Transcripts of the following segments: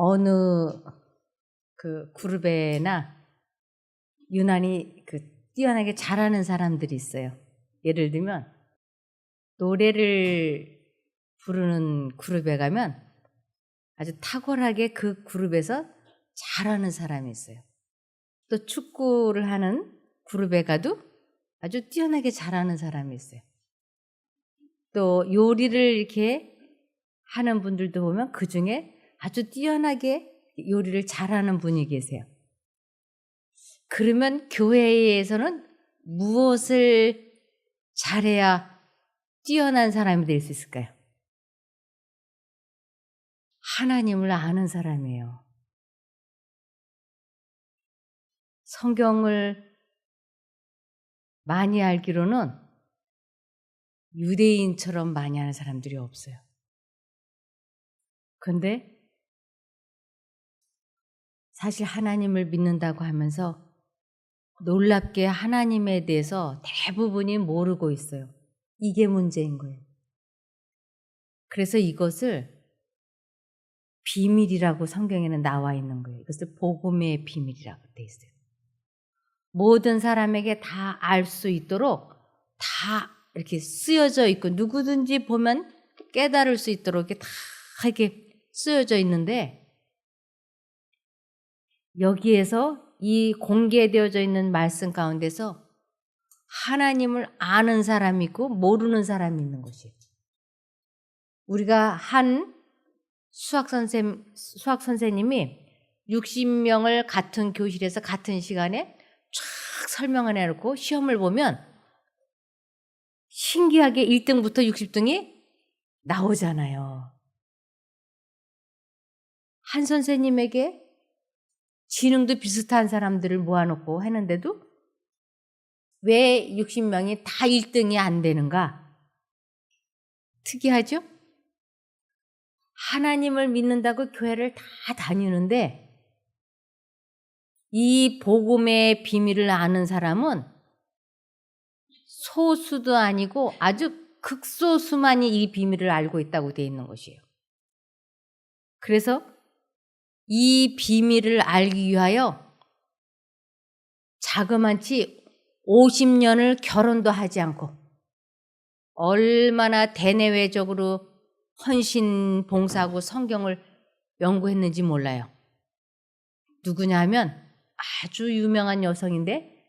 어느 그 그룹에나 유난히 뛰어나게 잘하는 사람들이 있어요. 예를 들면 노래를 부르는 그룹에 가면 아주 탁월하게 그 그룹에서 잘하는 사람이 있어요. 또 축구를 하는 그룹에 가도 아주 뛰어나게 잘하는 사람이 있어요. 또 요리를 이렇게 하는 분들도 보면 그 중에 아주 뛰어나게 요리를 잘하는 분이 계세요. 그러면 교회에서는 무엇을 잘해야 뛰어난 사람이 될 수 있을까요? 하나님을 아는 사람이에요. 성경을 많이 알기로는 유대인처럼 많이 아는 사람들이 없어요. 그런데 사실 하나님을 믿는다고 하면서 놀랍게 하나님에 대해서 대부분이 모르고 있어요. 이게 문제인 거예요. 그래서 이것을 비밀이라고 성경에는 나와 있는 거예요. 이것을 복음의 비밀이라고 돼 있어요. 모든 사람에게 다 알 수 있도록 다 이렇게 쓰여져 있고 누구든지 보면 깨달을 수 있도록 이렇게 다 이렇게 쓰여져 있는데 여기에서 이 공개되어져 있는 말씀 가운데서 하나님을 아는 사람이 있고 모르는 사람이 있는 것이에요. 우리가 한 수학 선생님이 60명을 같은 교실에서 같은 시간에 쫙 설명을 해놓고 시험을 보면 신기하게 1등부터 60등이 나오잖아요. 한 선생님에게 지능도 비슷한 사람들을 모아놓고 했는데도 왜 60명이 다 1등이 안 되는가? 특이하죠? 하나님을 믿는다고 교회를 다 다니는데 이 복음의 비밀을 아는 사람은 소수도 아니고 아주 극소수만이 이 비밀을 알고 있다고 되어 있는 것이에요. 그래서 이 비밀을 알기 위하여 자그만치 50년을 결혼도 하지 않고 얼마나 대내외적으로 헌신 봉사하고 성경을 연구했는지 몰라요. 누구냐 하면 아주 유명한 여성인데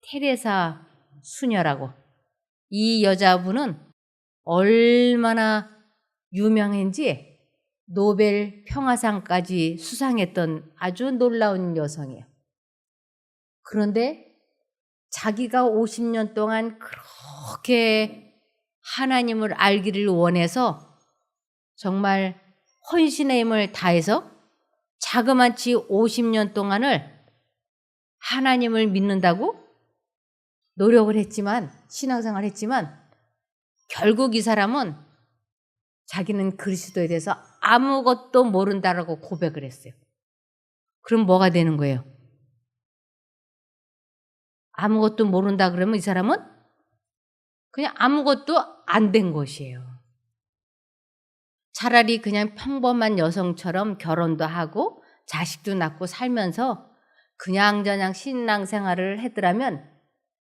테레사 수녀라고. 이 여자분은 얼마나 유명한지 노벨 평화상까지 수상했던 아주 놀라운 여성이에요. 그런데 자기가 50년 동안 그렇게 하나님을 알기를 원해서 정말 헌신의 힘을 다해서 자그마치 50년 동안을 하나님을 믿는다고 노력을 했지만 신앙생활을 했지만 결국 이 사람은 자기는 그리스도에 대해서 아무것도 모른다라고 고백을 했어요. 그럼 뭐가 되는 거예요? 아무것도 모른다 그러면 이 사람은 그냥 아무것도 안 된 것이에요. 차라리 그냥 평범한 여성처럼 결혼도 하고 자식도 낳고 살면서 그냥저냥 신앙생활을 했더라면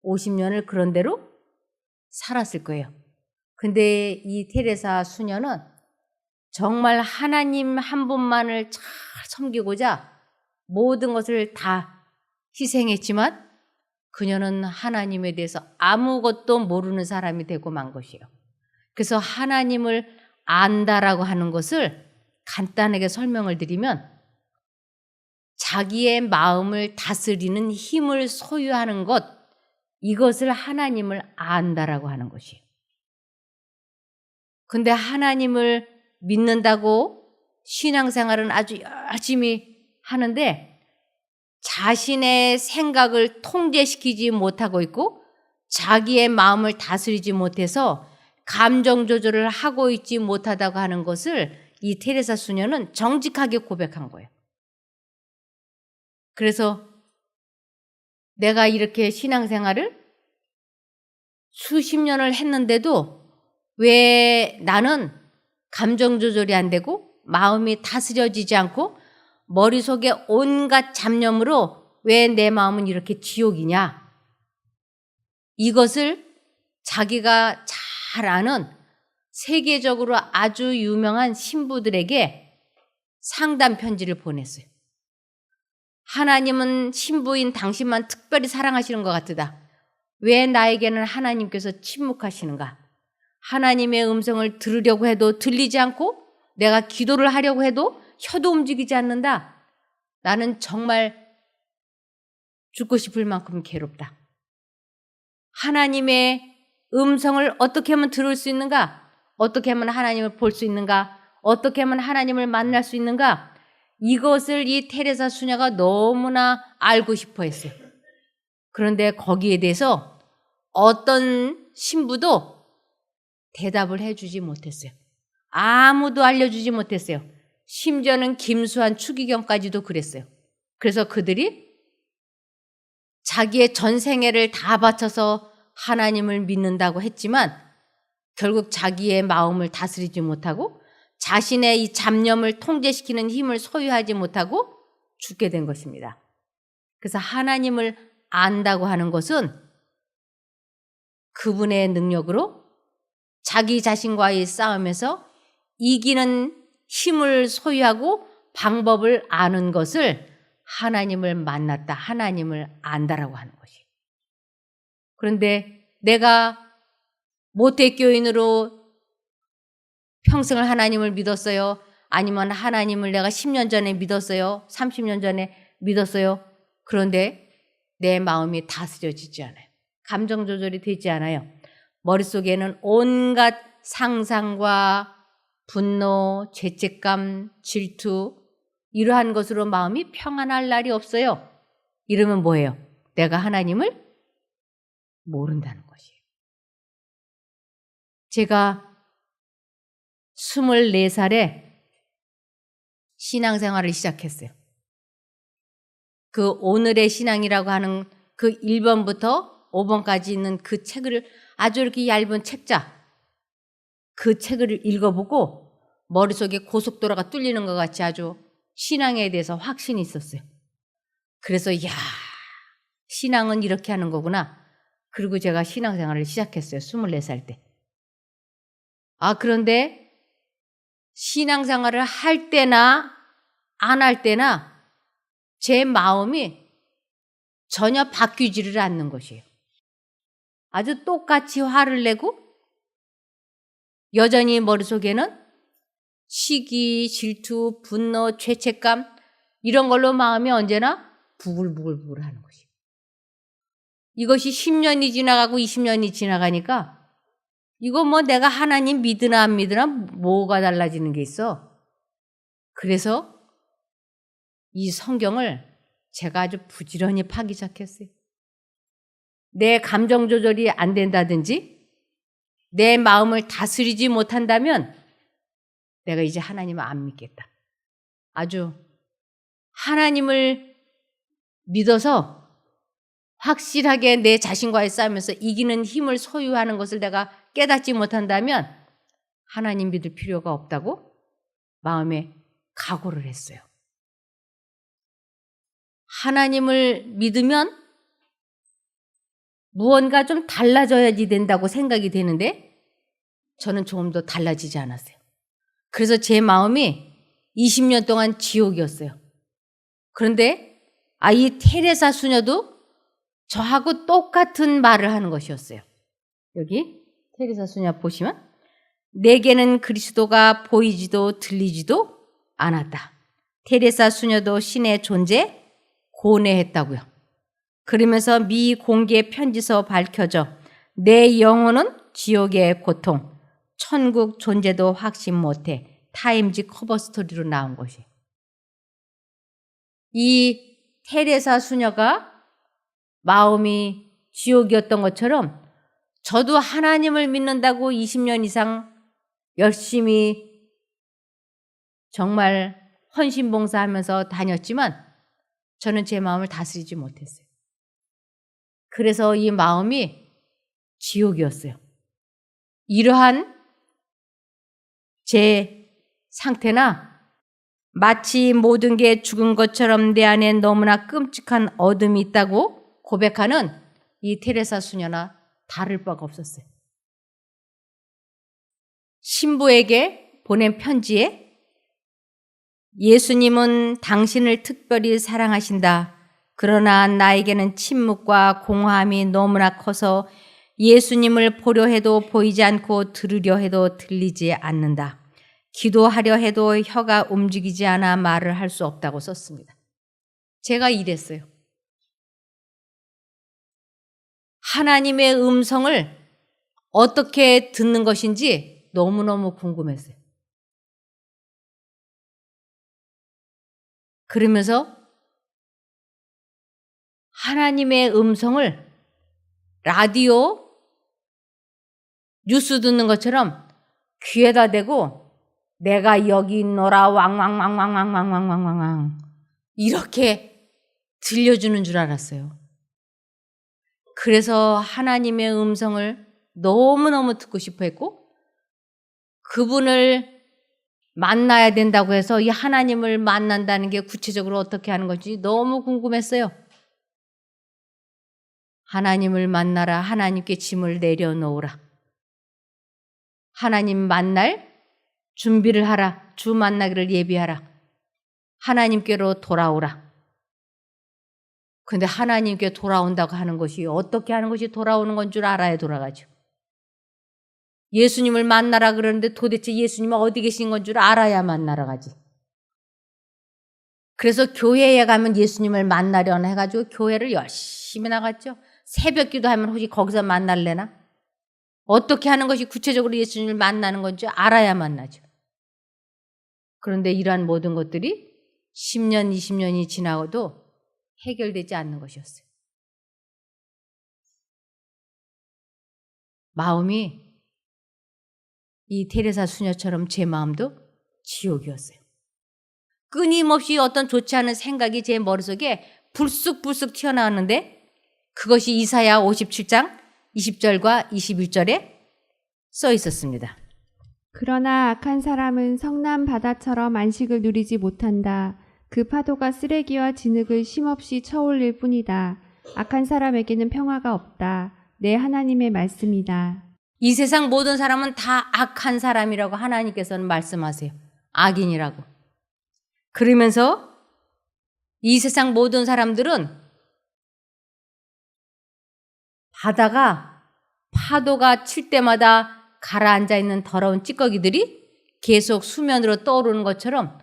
50년을 그런 대로 살았을 거예요. 근데 이 테레사 수녀는 정말 하나님 한 분만을 잘 섬기고자 모든 것을 다 희생했지만 그녀는 하나님에 대해서 아무것도 모르는 사람이 되고 만 것이에요. 그래서 하나님을 안다라고 하는 것을 간단하게 설명을 드리면 자기의 마음을 다스리는 힘을 소유하는 것, 이것을 하나님을 안다라고 하는 것이에요. 근데 하나님을 믿는다고 신앙생활은 아주 열심히 하는데 자신의 생각을 통제시키지 못하고 있고 자기의 마음을 다스리지 못해서 감정 조절을 하고 있지 못하다고 하는 것을 이 테레사 수녀는 정직하게 고백한 거예요. 그래서 내가 이렇게 신앙생활을 수십 년을 했는데도 왜 나는 감정 조절이 안 되고 마음이 다스려지지 않고 머릿속에 온갖 잡념으로 왜 내 마음은 이렇게 지옥이냐? 이것을 자기가 잘 아는 세계적으로 아주 유명한 신부들에게 상담 편지를 보냈어요. 하나님은 신부인 당신만 특별히 사랑하시는 것 같으다. 왜 나에게는 하나님께서 침묵하시는가? 하나님의 음성을 들으려고 해도 들리지 않고 내가 기도를 하려고 해도 혀도 움직이지 않는다. 나는 정말 죽고 싶을 만큼 괴롭다. 하나님의 음성을 어떻게 하면 들을 수 있는가? 어떻게 하면 하나님을 볼 수 있는가? 어떻게 하면 하나님을 만날 수 있는가? 이것을 이 테레사 수녀가 너무나 알고 싶어 했어요. 그런데 거기에 대해서 어떤 신부도 대답을 해주지 못했어요. 아무도 알려주지 못했어요. 심지어는 김수환 추기경까지도 그랬어요. 그래서 그들이 자기의 전생애를 다 바쳐서 하나님을 믿는다고 했지만 결국 자기의 마음을 다스리지 못하고 자신의 이 잡념을 통제시키는 힘을 소유하지 못하고 죽게 된 것입니다. 그래서 하나님을 안다고 하는 것은 그분의 능력으로 자기 자신과의 싸움에서 이기는 힘을 소유하고 방법을 아는 것을 하나님을 만났다, 하나님을 안다라고 하는 것이. 그런데 내가 모태교인으로 평생을 하나님을 믿었어요. 아니면 하나님을 내가 10년 전에 믿었어요. 30년 전에 믿었어요. 그런데 내 마음이 다스려지지 않아요. 감정 조절이 되지 않아요. 머릿속에는 온갖 상상과 분노, 죄책감, 질투 이러한 것으로 마음이 평안할 날이 없어요. 이러면 뭐예요? 내가 하나님을 모른다는 것이에요. 제가 24살에 신앙생활을 시작했어요. 그 오늘의 신앙이라고 하는 그 1번부터 5번까지 있는 그 책을 아주 이렇게 얇은 책자 그 책을 읽어보고 머릿속에 고속도로가 뚫리는 것 같이 아주 신앙에 대해서 확신이 있었어요. 그래서 야, 신앙은 이렇게 하는 거구나. 그리고 제가 신앙생활을 시작했어요. 24살 때. 그런데 신앙생활을 할 때나 안 할 때나 제 마음이 전혀 바뀌지를 않는 것이에요. 아주 똑같이 화를 내고 여전히 머릿속에는 시기, 질투, 분노, 죄책감 이런 걸로 마음이 언제나 부글부글 하는 것이에요. 이것이 10년이 지나가고 20년이 지나가니까 이거 뭐 내가 하나님 믿으나 안 믿으나 뭐가 달라지는 게 있어. 그래서 이 성경을 제가 아주 부지런히 파기 시작했어요. 내 감정 조절이 안 된다든지 내 마음을 다스리지 못한다면 내가 이제 하나님을 안 믿겠다. 아주 하나님을 믿어서 확실하게 내 자신과의 싸움에서 이기는 힘을 소유하는 것을 내가 깨닫지 못한다면 하나님 믿을 필요가 없다고 마음에 각오를 했어요. 하나님을 믿으면 무언가 좀 달라져야지 된다고 생각이 되는데 저는 조금 더 달라지지 않았어요. 그래서 제 마음이 20년 동안 지옥이었어요. 그런데 이 테레사 수녀도 저하고 똑같은 말을 하는 것이었어요. 여기 테레사 수녀 보시면 내게는 그리스도가 보이지도 들리지도 않았다. 테레사 수녀도 신의 존재 고뇌했다고요. 그러면서 미공개 편지서 밝혀져 내 영혼은 지옥의 고통, 천국 존재도 확신 못해 타임지 커버 스토리로 나온 것이. 이 테레사 수녀가 마음이 지옥이었던 것처럼 저도 하나님을 믿는다고 20년 이상 열심히 정말 헌신봉사하면서 다녔지만 저는 제 마음을 다스리지 못했어요. 그래서 이 마음이 지옥이었어요. 이러한 제 상태나 마치 모든 게 죽은 것처럼 내 안에 너무나 끔찍한 어둠이 있다고 고백하는 이 테레사 수녀나 다를 바가 없었어요. 신부에게 보낸 편지에 예수님은 당신을 특별히 사랑하신다. 그러나 나에게는 침묵과 공허함이 너무나 커서 예수님을 보려 해도 보이지 않고 들으려 해도 들리지 않는다. 기도하려 해도 혀가 움직이지 않아 말을 할 수 없다고 썼습니다. 제가 이랬어요. 하나님의 음성을 어떻게 듣는 것인지 너무너무 궁금했어요. 그러면서 하나님의 음성을 라디오, 뉴스 듣는 것처럼 귀에다 대고 내가 여기 있노라 왕왕왕왕왕왕왕왕왕 이렇게 들려주는 줄 알았어요. 그래서 하나님의 음성을 너무너무 듣고 싶어 했고 그분을 만나야 된다고 해서 이 하나님을 만난다는 게 구체적으로 어떻게 하는 건지 너무 궁금했어요. 하나님을 만나라. 하나님께 짐을 내려놓으라. 하나님 만날 준비를 하라. 주 만나기를 예비하라. 하나님께로 돌아오라. 근데 하나님께 돌아온다고 하는 것이 어떻게 하는 것이 돌아오는 건 줄 알아야 돌아가죠. 예수님을 만나라 그러는데 도대체 예수님은 어디 계신 건 줄 알아야 만나러 가지. 그래서 교회에 가면 예수님을 만나려나 해가지고 교회를 열심히 나갔죠. 새벽 기도하면 혹시 거기서 만날래나? 어떻게 하는 것이 구체적으로 예수님을 만나는 건지 알아야 만나죠. 그런데 이러한 모든 것들이 10년, 20년이 지나고도 해결되지 않는 것이었어요. 마음이 이 테레사 수녀처럼 제 마음도 지옥이었어요. 끊임없이 어떤 좋지 않은 생각이 제 머릿속에 불쑥불쑥 튀어나왔는데 그것이 이사야 57장 20절과 21절에 써 있었습니다. 그러나 악한 사람은 성난 바다처럼 안식을 누리지 못한다. 그 파도가 쓰레기와 진흙을 쉼없이 쳐올릴 뿐이다. 악한 사람에게는 평화가 없다. 내 하나님의 말씀이다. 이 세상 모든 사람은 다 악한 사람이라고 하나님께서는 말씀하세요. 악인이라고. 그러면서 이 세상 모든 사람들은 바다가 파도가 칠 때마다 가라앉아 있는 더러운 찌꺼기들이 계속 수면으로 떠오르는 것처럼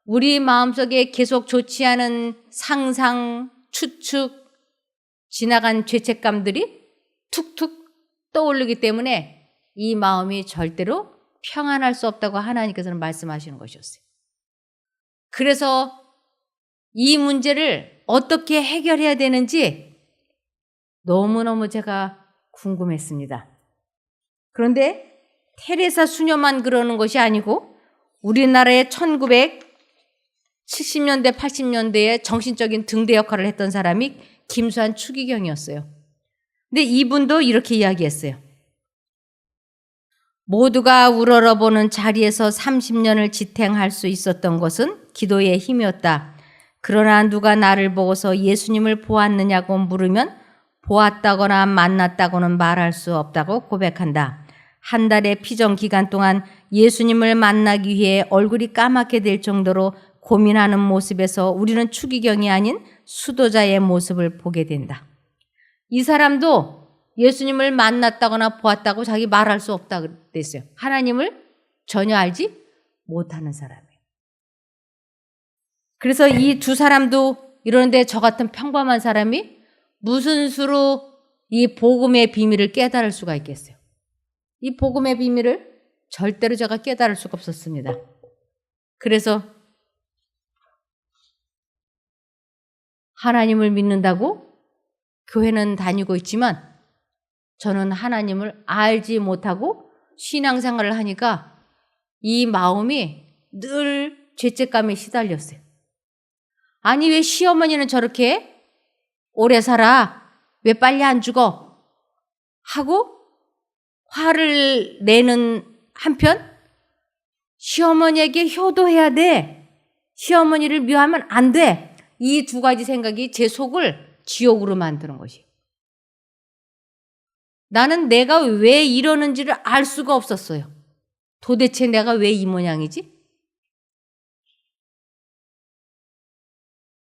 우리 마음속에 계속 좋지 않은 상상, 추측, 지나간 죄책감들이 툭툭 떠오르기 때문에 이 마음이 절대로 평안할 수 없다고 하나님께서는 말씀하시는 것이었어요. 그래서 이 문제를 어떻게 해결해야 되는지 너무너무 제가 궁금했습니다. 그런데 테레사 수녀만 그러는 것이 아니고 우리나라의 1970년대, 80년대에 정신적인 등대 역할을 했던 사람이 김수환 추기경이었어요. 근데 이분도 이렇게 이야기했어요. 모두가 우러러보는 자리에서 30년을 지탱할 수 있었던 것은 기도의 힘이었다. 그러나 누가 나를 보고서 예수님을 보았느냐고 물으면 보았다거나 만났다고는 말할 수 없다고 고백한다. 한 달의 피정 기간 동안 예수님을 만나기 위해 얼굴이 까맣게 될 정도로 고민하는 모습에서 우리는 추기경이 아닌 수도자의 모습을 보게 된다. 이 사람도 예수님을 만났다거나 보았다고 자기 말할 수 없다고 그랬어요. 하나님을 전혀 알지 못하는 사람이에요. 그래서 이 두 사람도 이러는데 저 같은 평범한 사람이 무슨 수로 이 복음의 비밀을 깨달을 수가 있겠어요. 이 복음의 비밀을 절대로 제가 깨달을 수가 없었습니다. 그래서 하나님을 믿는다고 교회는 다니고 있지만 저는 하나님을 알지 못하고 신앙생활을 하니까 이 마음이 늘 죄책감에 시달렸어요. 아니 왜 시어머니는 저렇게 오래 살아? 왜 빨리 안 죽어? 하고 화를 내는 한편 시어머니에게 효도해야 돼. 시어머니를 미워하면 안 돼. 이 두 가지 생각이 제 속을 지옥으로 만드는 것이에요. 나는 내가 왜 이러는지를 알 수가 없었어요. 도대체 내가 왜 이 모양이지?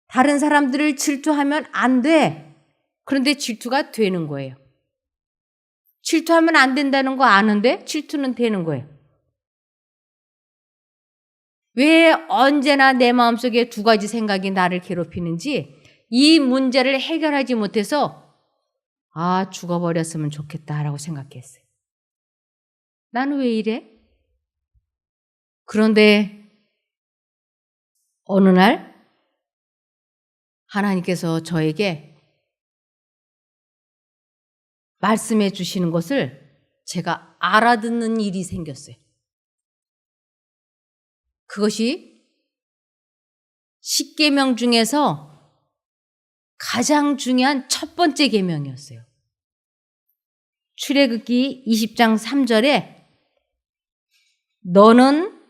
다른 사람들을 질투하면 안 돼. 그런데 질투가 되는 거예요. 질투하면 안 된다는 거 아는데 질투는 되는 거예요. 왜 언제나 내 마음속에 두 가지 생각이 나를 괴롭히는지 이 문제를 해결하지 못해서 죽어버렸으면 좋겠다라고 생각했어요. 나는 왜 이래? 그런데 어느 날 하나님께서 저에게 말씀해 주시는 것을 제가 알아듣는 일이 생겼어요. 그것이 10계명 중에서 가장 중요한 첫 번째 계명이었어요. 출애굽기 20장 3절에 너는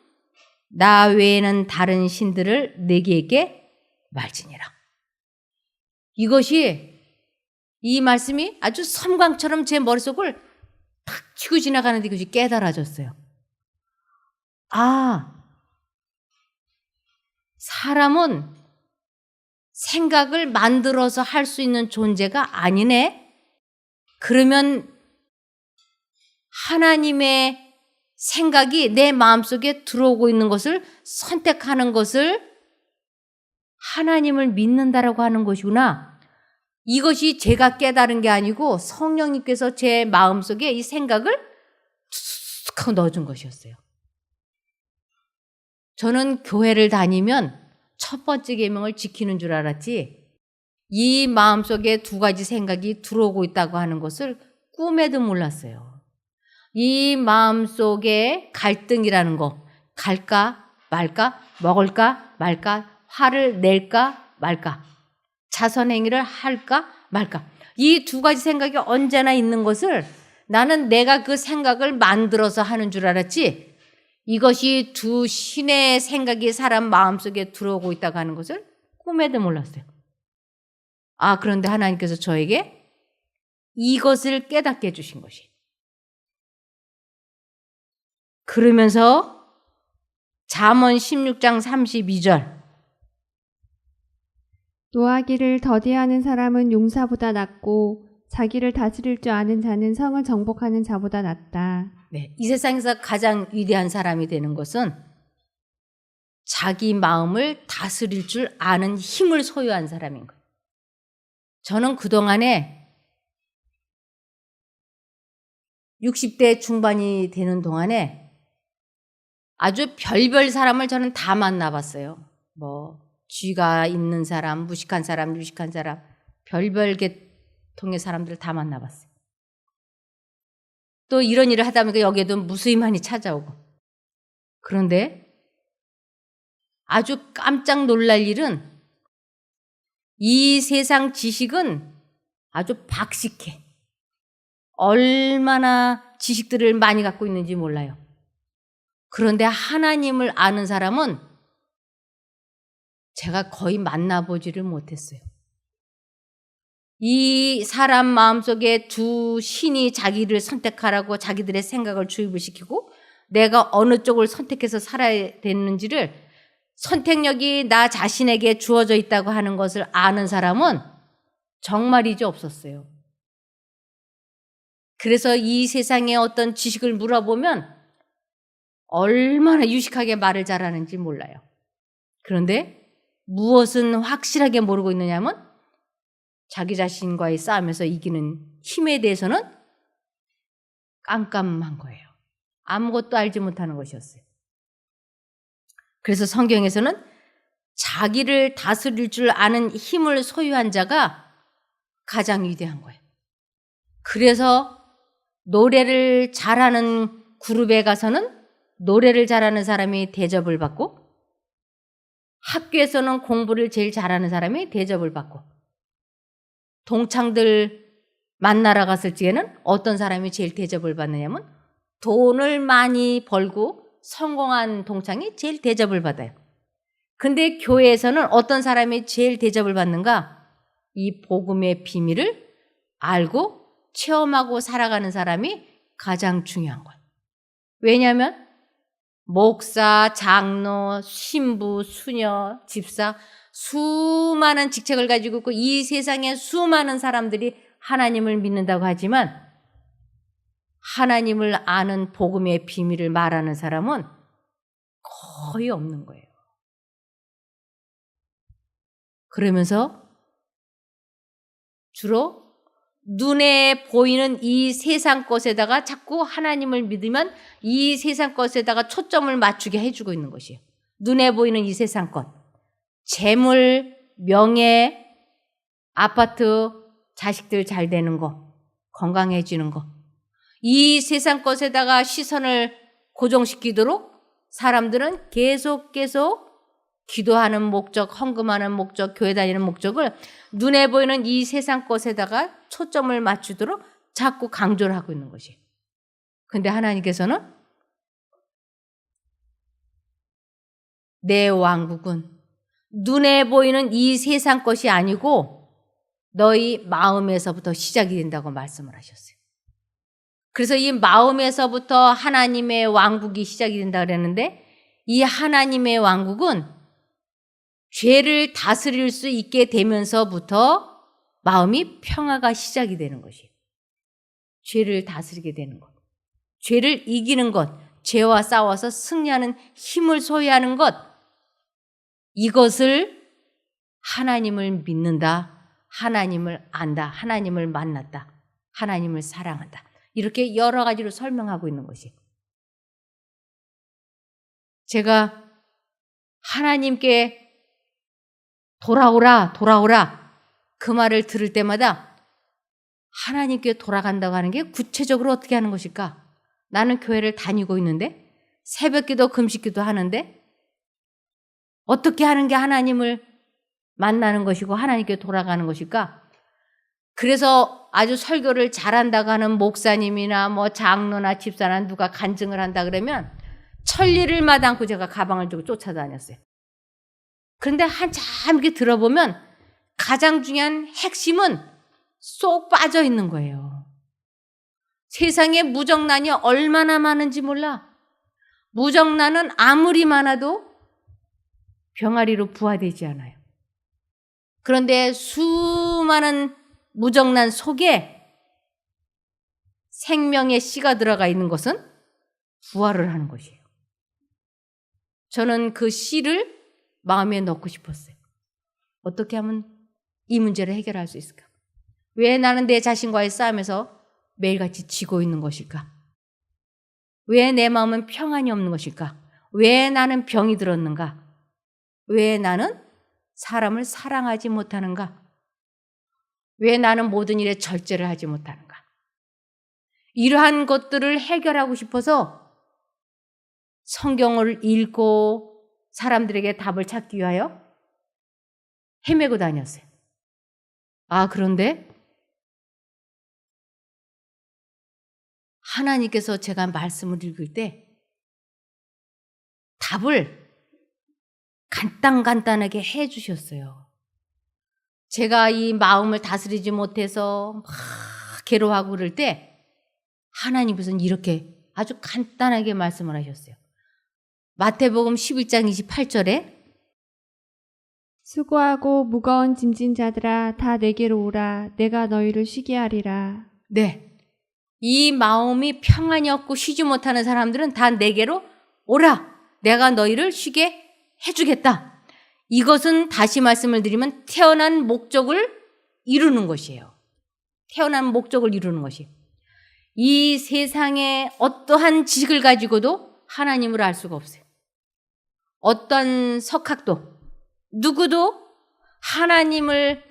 나 외에는 다른 신들을 내게에게 말지니라. 이 말씀이 아주 섬광처럼 제 머릿속을 탁 치고 지나가는데 이것이 깨달아졌어요. 사람은 생각을 만들어서 할 수 있는 존재가 아니네. 그러면 하나님의 생각이 내 마음속에 들어오고 있는 것을 선택하는 것을 하나님을 믿는다라고 하는 것이구나. 이것이 제가 깨달은 게 아니고 성령님께서 제 마음속에 이 생각을 툭 하고 넣어준 것이었어요. 저는 교회를 다니면 첫 번째 계명을 지키는 줄 알았지 이 마음속에 두 가지 생각이 들어오고 있다고 하는 것을 꿈에도 몰랐어요. 이 마음속에 갈등이라는 거, 갈까 말까, 먹을까 말까, 화를 낼까 말까, 자선행위를 할까 말까, 이 두 가지 생각이 언제나 있는 것을 나는 내가 그 생각을 만들어서 하는 줄 알았지 이것이 두 신의 생각이 사람 마음속에 들어오고 있다고 하는 것을 꿈에도 몰랐어요. 그런데 하나님께서 저에게 이것을 깨닫게 해주신 것이. 그러면서 잠언 16장 32절 노하기를 더디하는 사람은 용사보다 낫고 자기를 다스릴 줄 아는 자는 성을 정복하는 자보다 낫다. 네, 이 세상에서 가장 위대한 사람이 되는 것은 자기 마음을 다스릴 줄 아는 힘을 소유한 사람인 거예요. 저는 그동안에 60대 중반이 되는 동안에 아주 별별 사람을 저는 다 만나봤어요. 쥐가 있는 사람, 무식한 사람, 유식한 사람, 별별 계통의 사람들을 다 만나봤어요. 또 이런 일을 하다 보니까 여기에도 무수히 많이 찾아오고. 그런데 아주 깜짝 놀랄 일은 이 세상 지식은 아주 박식해. 얼마나 지식들을 많이 갖고 있는지 몰라요. 그런데 하나님을 아는 사람은 제가 거의 만나보지를 못했어요. 이 사람 마음속에 두 신이 자기를 선택하라고 자기들의 생각을 주입을 시키고 내가 어느 쪽을 선택해서 살아야 되는지를 선택력이 나 자신에게 주어져 있다고 하는 것을 아는 사람은 정말이지 없었어요. 그래서 이 세상에 어떤 지식을 물어보면 얼마나 유식하게 말을 잘하는지 몰라요. 그런데 무엇은 확실하게 모르고 있느냐면 자기 자신과의 싸움에서 이기는 힘에 대해서는 깜깜한 거예요. 아무것도 알지 못하는 것이었어요. 그래서 성경에서는 자기를 다스릴 줄 아는 힘을 소유한 자가 가장 위대한 거예요. 그래서 노래를 잘하는 그룹에 가서는 노래를 잘하는 사람이 대접을 받고 학교에서는 공부를 제일 잘하는 사람이 대접을 받고 동창들 만나러 갔을 적에는 어떤 사람이 제일 대접을 받느냐면 돈을 많이 벌고 성공한 동창이 제일 대접을 받아요. 근데 교회에서는 어떤 사람이 제일 대접을 받는가? 이 복음의 비밀을 알고 체험하고 살아가는 사람이 가장 중요한 거예요. 왜냐하면 목사, 장로, 신부, 수녀, 집사 수많은 직책을 가지고 있고 이 세상에 수많은 사람들이 하나님을 믿는다고 하지만 하나님을 아는 복음의 비밀을 말하는 사람은 거의 없는 거예요. 그러면서 주로 눈에 보이는 이 세상 것에다가 자꾸 하나님을 믿으면 이 세상 것에다가 초점을 맞추게 해주고 있는 것이에요. 눈에 보이는 이 세상 것. 재물, 명예, 아파트, 자식들 잘 되는 거, 건강해지는 거. 이 세상 것에다가 시선을 고정시키도록 사람들은 계속 기도하는 목적, 헌금하는 목적, 교회 다니는 목적을 눈에 보이는 이 세상 것에다가 초점을 맞추도록 자꾸 강조를 하고 있는 것이. 근데 하나님께서는 내 왕국은 눈에 보이는 이 세상 것이 아니고 너희 마음에서부터 시작이 된다고 말씀을 하셨어요. 그래서 이 마음에서부터 하나님의 왕국이 시작이 된다 그랬는데 이 하나님의 왕국은 죄를 다스릴 수 있게 되면서부터 마음이 평화가 시작이 되는 것이에요. 죄를 다스리게 되는 것. 죄를 이기는 것. 죄와 싸워서 승리하는 힘을 소유하는 것. 이것을 하나님을 믿는다. 하나님을 안다. 하나님을 만났다. 하나님을 사랑한다. 이렇게 여러 가지로 설명하고 있는 것이. 제가 하나님께 돌아오라, 돌아오라 그 말을 들을 때마다 하나님께 돌아간다고 하는 게 구체적으로 어떻게 하는 것일까? 나는 교회를 다니고 있는데 새벽기도 금식기도 하는데 어떻게 하는 게 하나님을 만나는 것이고 하나님께 돌아가는 것일까? 그래서 아주 설교를 잘한다고 하는 목사님이나 뭐 장로나 집사나 누가 간증을 한다 그러면 천리를 마다않고 제가 가방을 들고 쫓아다녔어요. 그런데 한참 이렇게 들어보면 가장 중요한 핵심은 쏙 빠져 있는 거예요. 세상에 무정란이 얼마나 많은지 몰라. 무정란은 아무리 많아도 병아리로 부화되지 않아요. 그런데 수많은 무정란 속에 생명의 씨가 들어가 있는 것은 부활을 하는 것이에요. 저는 그 씨를 마음에 넣고 싶었어요. 어떻게 하면 이 문제를 해결할 수 있을까? 왜 나는 내 자신과의 싸움에서 매일같이 지고 있는 것일까? 왜 내 마음은 평안이 없는 것일까? 왜 나는 병이 들었는가? 왜 나는 사람을 사랑하지 못하는가? 왜 나는 모든 일에 절제를 하지 못하는가? 이러한 것들을 해결하고 싶어서 성경을 읽고 사람들에게 답을 찾기 위하여 헤매고 다녔어요. 그런데 하나님께서 제가 말씀을 읽을 때 답을 간단하게 해 주셨어요. 제가 이 마음을 다스리지 못해서 막 괴로워하고 그럴 때 하나님께서는 이렇게 아주 간단하게 말씀을 하셨어요. 마태복음 11장 28절에 수고하고 무거운 짐진 자들아 다 내게로 오라. 내가 너희를 쉬게 하리라. 네, 이 마음이 평안이 없고 쉬지 못하는 사람들은 다 내게로 오라. 내가 너희를 쉬게 해주겠다. 이것은 다시 말씀을 드리면 태어난 목적을 이루는 것이에요. 태어난 목적을 이루는 것이. 이 세상에 어떠한 지식을 가지고도 하나님을 알 수가 없어요. 어떤 석학도 누구도 하나님을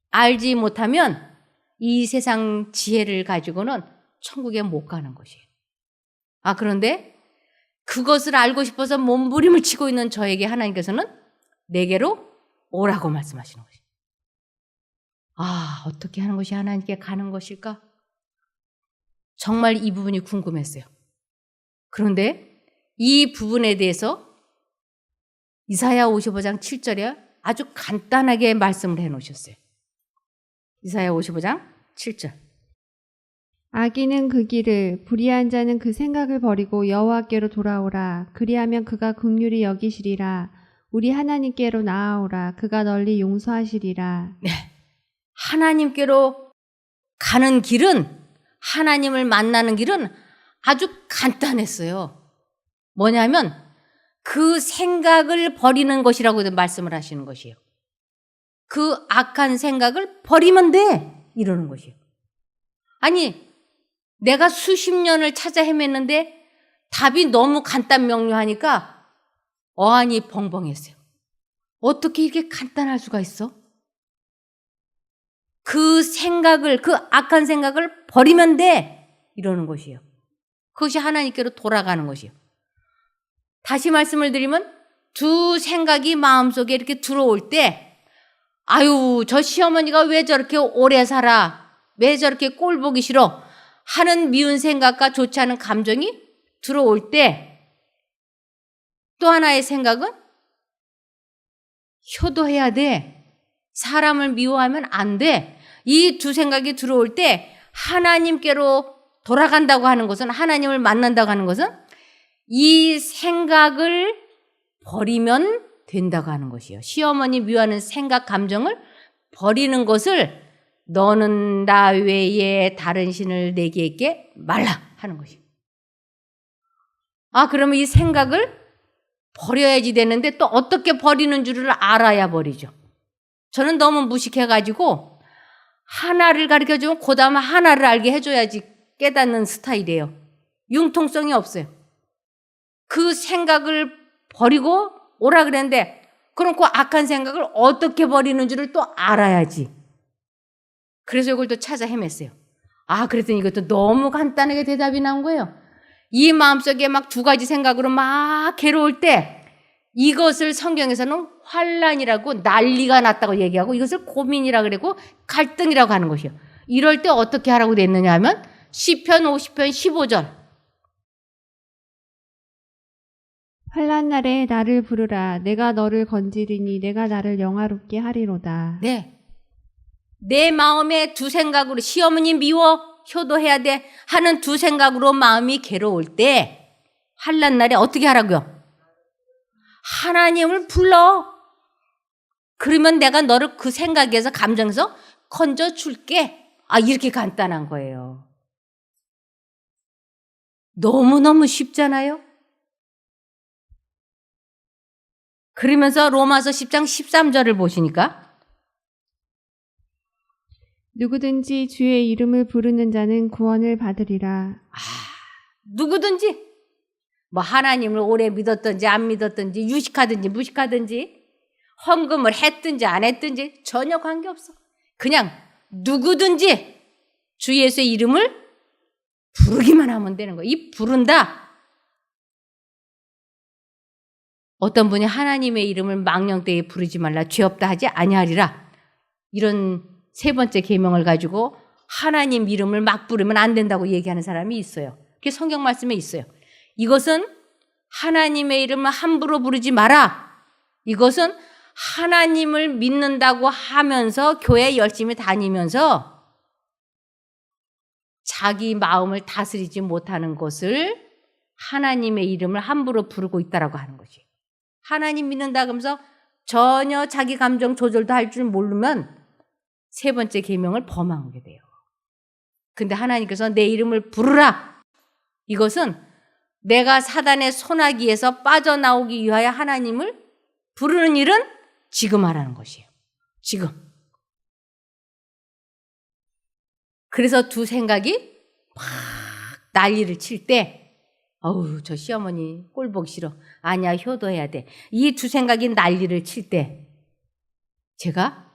알지 못하면 이 세상 지혜를 가지고는 천국에 못 가는 것이에요. 그런데 그것을 알고 싶어서 몸부림을 치고 있는 저에게 하나님께서는 내게로 오라고 말씀하시는 것이에요. 어떻게 하는 것이 하나님께 가는 것일까? 정말 이 부분이 궁금했어요. 그런데 이 부분에 대해서 이사야 55장 7절에 아주 간단하게 말씀을 해놓으셨어요. 이사야 55장 7절. 악인은 그 길을, 불의한 자는 그 생각을 버리고 여호와께로 돌아오라. 그리하면 그가 긍휼히 여기시리라. 우리 하나님께로 나아오라. 그가 널리 용서하시리라. 네. 하나님께로 가는 길은, 하나님을 만나는 길은 아주 간단했어요. 뭐냐면 그 생각을 버리는 것이라고 말씀을 하시는 것이에요. 그 악한 생각을 버리면 돼, 이러는 것이에요. 아니, 내가 수십 년을 찾아 헤맸는데 답이 너무 간단 명료하니까 어안이 벙벙했어요. 어떻게 이렇게 간단할 수가 있어? 그 생각을, 그 악한 생각을 버리면 돼, 이러는 것이에요. 그것이 하나님께로 돌아가는 것이에요. 다시 말씀을 드리면 두 생각이 마음속에 이렇게 들어올 때, 아유, 저 시어머니가 왜 저렇게 오래 살아? 왜 저렇게 꼴 보기 싫어? 하는 미운 생각과 좋지 않은 감정이 들어올 때, 또 하나의 생각은 효도해야 돼. 사람을 미워하면 안 돼. 이 두 생각이 들어올 때 하나님께로 돌아간다고 하는 것은, 하나님을 만난다고 하는 것은 이 생각을 버리면 된다고 하는 것이에요. 시어머니 미워하는 생각, 감정을 버리는 것을 너는 나 외에 다른 신을 내게 있게 말라 하는 것이에요. 아, 그러면 이 생각을 버려야지 되는데 또 어떻게 버리는 줄을 알아야 버리죠. 저는 너무 무식해가지고 하나를 가르쳐주면 그 다음에 하나를 알게 해줘야지 깨닫는 스타일이에요. 융통성이 없어요. 그 생각을 버리고 오라 그랬는데, 그럼 그 악한 생각을 어떻게 버리는 줄을 또 알아야지. 그래서 이걸 또 찾아 헤맸어요. 아, 그랬더니 이것도 너무 간단하게 대답이 나온 거예요. 이 마음속에 막 두 가지 생각으로 막 괴로울 때 이것을 성경에서는 환난이라고, 난리가 났다고 얘기하고, 이것을 고민이라고 그러고 갈등이라고 하는 것이에요. 이럴 때 어떻게 하라고 됐느냐 하면 시편 50편 15절. 환난 날에 나를 부르라. 내가 너를 건지리니 내가 나를 영화롭게 하리로다. 네. 내 마음에 두 생각으로 시어머니 미워, 효도해야 돼 하는 두 생각으로 마음이 괴로울 때 환난 날에 어떻게 하라고요? 하나님을 불러. 그러면 내가 너를 그 생각에서, 감정에서 건져줄게. 아, 이렇게 간단한 거예요. 너무너무 쉽잖아요. 그러면서 로마서 10장 13절을 보시니까 누구든지 주의 이름을 부르는 자는 구원을 받으리라. 누구든지, 뭐 하나님을 오래 믿었든지 안 믿었든지, 유식하든지 무식하든지, 헌금을 했든지 안 했든지 전혀 관계없어. 그냥 누구든지 주 예수의 이름을 부르기만 하면 되는 거야. 이 부른다. 어떤 분이 하나님의 이름을 망령되이 부르지 말라, 죄 없다 하지 아니하리라, 이런 세 번째 계명을 가지고 하나님 이름을 막 부르면 안 된다고 얘기하는 사람이 있어요. 그게 성경 말씀에 있어요. 이것은 하나님의 이름을 함부로 부르지 마라. 이것은 하나님을 믿는다고 하면서 교회 열심히 다니면서 자기 마음을 다스리지 못하는 것을 하나님의 이름을 함부로 부르고 있다라고 하는 거지. 하나님 믿는다 그러면서 전혀 자기 감정 조절도 할 줄 모르면 세 번째 계명을 범하게 돼요. 근데 하나님께서 내 이름을 부르라. 이것은 내가 사단의 손아귀에서 빠져나오기 위하여 하나님을 부르는 일은 지금 하라는 것이에요. 지금. 그래서 두 생각이 막 난리를 칠 때, 어우, 저 시어머니 꼴 보기 싫어. 아니야, 효도해야 돼. 이 두 생각이 난리를 칠 때 제가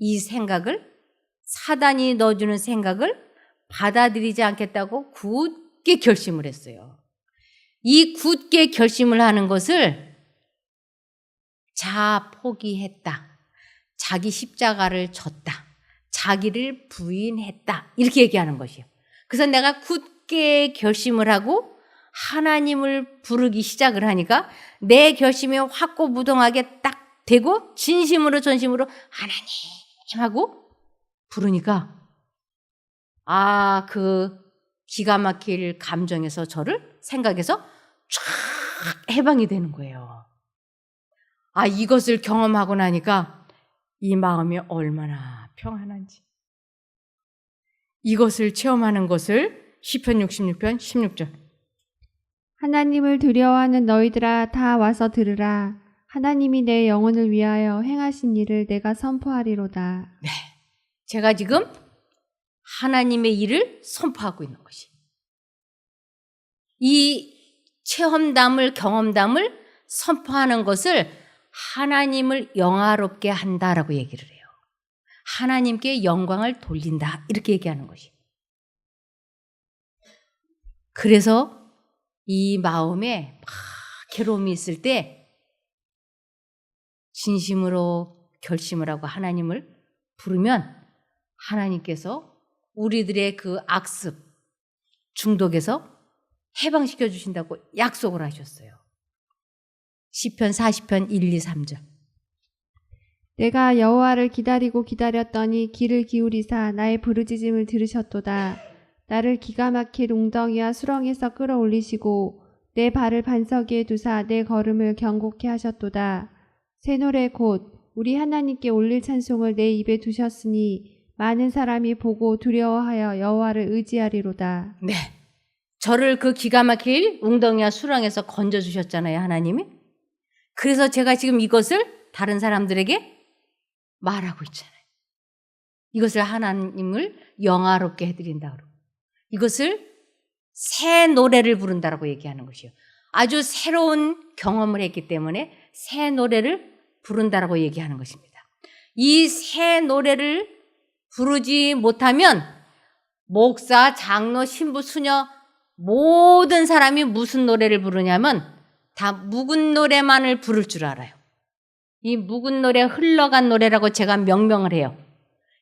이 생각을, 사단이 넣어주는 생각을 받아들이지 않겠다고 굳게 결심을 했어요. 이 굳게 결심을 하는 것을 포기했다, 자기 십자가를 졌다, 자기를 부인했다, 이렇게 얘기하는 것이에요. 그래서 내가 굳게 결심을 하고 하나님을 부르기 시작을 하니까 내 결심이 확고부동하게 딱 되고 진심으로 전심으로 하나님 하고 부르니까 그 기가 막힐 감정에서 저를 생각해서 쫙 해방이 되는 거예요. 이것을 경험하고 나니까 이 마음이 얼마나 평안한지. 이것을 체험하는 것을 시편 66편 16절. 하나님을 두려워하는 너희들아 다 와서 들으라. 하나님이 내 영혼을 위하여 행하신 일을 내가 선포하리로다. 네, 제가 지금 하나님의 일을 선포하고 있는 것이. 이 체험담을 경험담을 선포하는 것을 하나님을 영화롭게 한다라고 얘기를 해요. 하나님께 영광을 돌린다 이렇게 얘기하는 것이. 그래서 이 마음에 막 괴로움이 있을 때 진심으로 결심을 하고 하나님을 부르면 하나님께서 우리들의 그 악습, 중독에서 해방시켜 주신다고 약속을 하셨어요. 시편 40편 1, 2, 3절. 내가 여호와를 기다리고 기다렸더니 귀를 기울이사 나의 부르짖음을 들으셨도다. 나를 기가 막힐 웅덩이와 수렁에서 끌어올리시고 내 발을 반석 위에 두사 내 걸음을 견고케 하셨도다. 새 노래 곧 우리 하나님께 올릴 찬송을 내 입에 두셨으니 많은 사람이 보고 두려워하여 여호와를 의지하리로다. 네, 저를 그 기가 막힐 웅덩이와 수렁에서 건져주셨잖아요, 하나님이. 그래서 제가 지금 이것을 다른 사람들에게 말하고 있잖아요. 이것을 하나님을 영화롭게 해드린다 그러고 이것을 새 노래를 부른다라고 얘기하는 것이에요. 아주 새로운 경험을 했기 때문에 새 노래를 부른다라고 얘기하는 것입니다. 이 새 노래를 부르지 못하면 목사, 장로, 신부, 수녀 모든 사람이 무슨 노래를 부르냐면 다 묵은 노래만을 부를 줄 알아요. 이 묵은 노래, 흘러간 노래라고 제가 명명을 해요.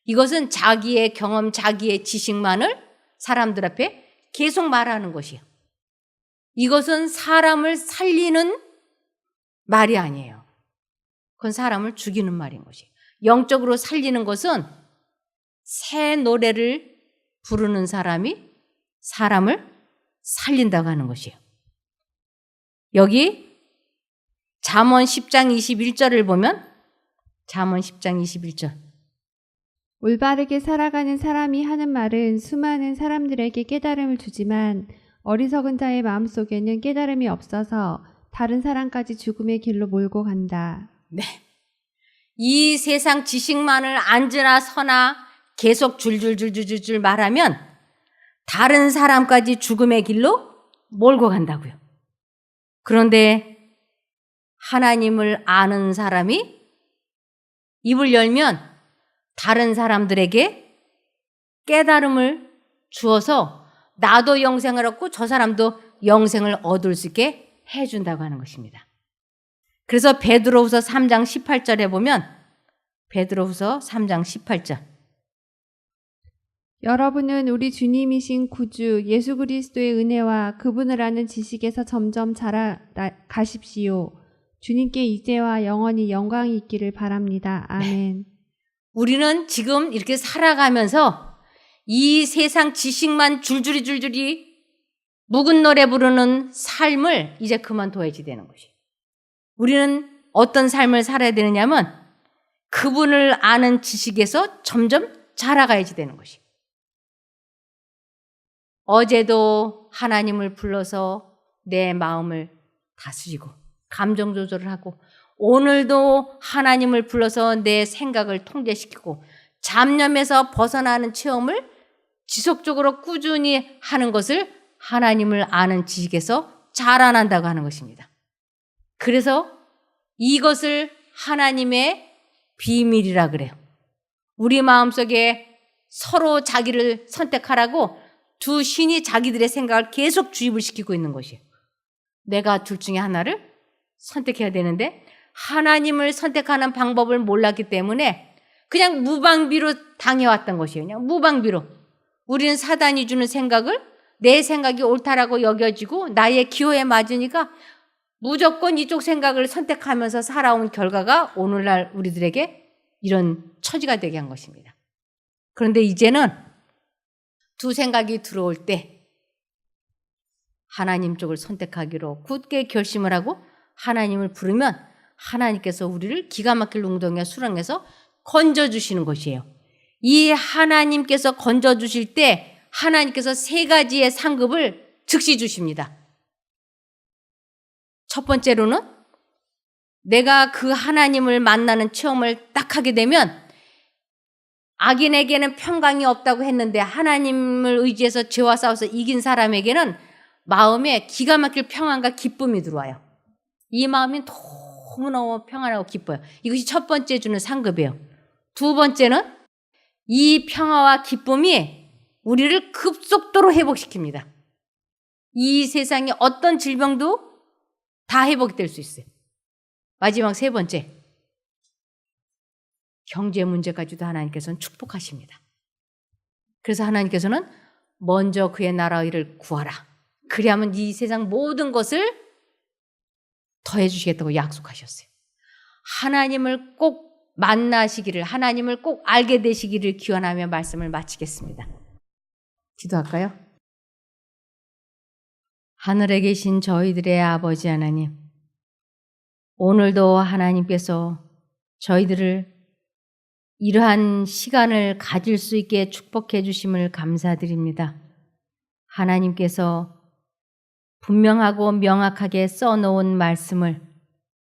이것은 자기의 경험, 자기의 지식만을 사람들 앞에 계속 말하는 것이에요. 이것은 사람을 살리는 말이 아니에요. 그건 사람을 죽이는 말인 것이에요. 영적으로 살리는 것은 새 노래를 부르는 사람이 사람을 살린다고 하는 것이에요. 여기 잠언 10장 21절을 보면 잠언 10장 21절. 올바르게 살아가는 사람이 하는 말은 수많은 사람들에게 깨달음을 주지만 어리석은 자의 마음속에는 깨달음이 없어서 다른 사람까지 죽음의 길로 몰고 간다. 네. 이 세상 지식만을 앉으나 서나 계속 줄줄줄줄줄 말하면 다른 사람까지 죽음의 길로 몰고 간다고요. 그런데 하나님을 아는 사람이 입을 열면 다른 사람들에게 깨달음을 주어서 나도 영생을 얻고 저 사람도 영생을 얻을 수 있게 해준다고 하는 것입니다. 그래서 베드로후서 3장 18절에 보면 베드로후서 3장 18절. 여러분은 우리 주님이신 구주 예수 그리스도의 은혜와 그분을 아는 지식에서 점점 자라가십시오. 주님께 이제와 영원히 영광이 있기를 바랍니다. 아멘. 우리는 지금 이렇게 살아가면서 이 세상 지식만 줄줄이 묵은 노래 부르는 삶을 이제 그만둬야지 되는 것이에요. 우리는 어떤 삶을 살아야 되느냐면 그분을 아는 지식에서 점점 자라가야지 되는 것이에요. 어제도 하나님을 불러서 내 마음을 다스리고 감정 조절을 하고 오늘도 하나님을 불러서 내 생각을 통제시키고 잡념에서 벗어나는 체험을 지속적으로 꾸준히 하는 것을 하나님을 아는 지식에서 자라난다고 하는 것입니다. 그래서 이것을 하나님의 비밀이라 그래요. 우리 마음속에 서로 자기를 선택하라고 두 신이 자기들의 생각을 계속 주입을 시키고 있는 것이에요. 내가 둘 중에 하나를 선택해야 되는데 하나님을 선택하는 방법을 몰랐기 때문에 그냥 무방비로 당해왔던 것이에요. 그냥 무방비로. 우리는 사단이 주는 생각을 내 생각이 옳다라고 여겨지고 나의 기호에 맞으니까 무조건 이쪽 생각을 선택하면서 살아온 결과가 오늘날 우리들에게 이런 처지가 되게 한 것입니다. 그런데 이제는 두 생각이 들어올 때 하나님 쪽을 선택하기로 굳게 결심을 하고 하나님을 부르면 하나님께서 우리를 기가 막힐 웅덩이와 수렁에서 건져주시는 것이에요. 이 하나님께서 건져주실 때 하나님께서 세 가지의 상급을 즉시 주십니다. 첫 번째로는 내가 그 하나님을 만나는 체험을 딱 하게 되면 악인에게는 평강이 없다고 했는데 하나님을 의지해서 죄와 싸워서 이긴 사람에게는 마음에 기가 막힐 평안과 기쁨이 들어와요. 이 마음이 너무너무 평안하고 기뻐요. 이것이 첫 번째 주는 상급이에요. 두 번째는 이 평화와 기쁨이 우리를 급속도로 회복시킵니다. 이 세상에 어떤 질병도 다 회복될 수 있어요. 마지막 세 번째, 경제 문제까지도 하나님께서는 축복하십니다. 그래서 하나님께서는 먼저 그의 나라의 일을 구하라. 그리하면 이 세상 모든 것을 더해 주시겠다고 약속하셨어요. 하나님을 꼭 만나시기를, 하나님을 꼭 알게 되시기를 기원하며 말씀을 마치겠습니다. 기도할까요? 하늘에 계신 저희들의 아버지 하나님, 오늘도 하나님께서 저희들을 이러한 시간을 가질 수 있게 축복해 주심을 감사드립니다. 하나님께서 분명하고 명확하게 써놓은 말씀을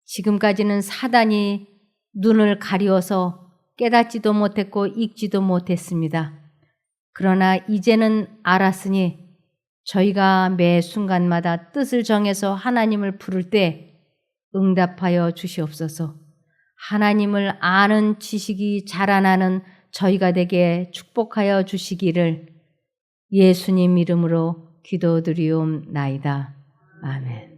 지금까지는 사단이 눈을 가리워서 깨닫지도 못했고 읽지도 못했습니다. 그러나 이제는 알았으니 저희가 매 순간마다 뜻을 정해서 하나님을 부를 때 응답하여 주시옵소서. 하나님을 아는 지식이 자라나는 저희가 되게 축복하여 주시기를 예수님 이름으로 기도드리옵나이다. 아멘.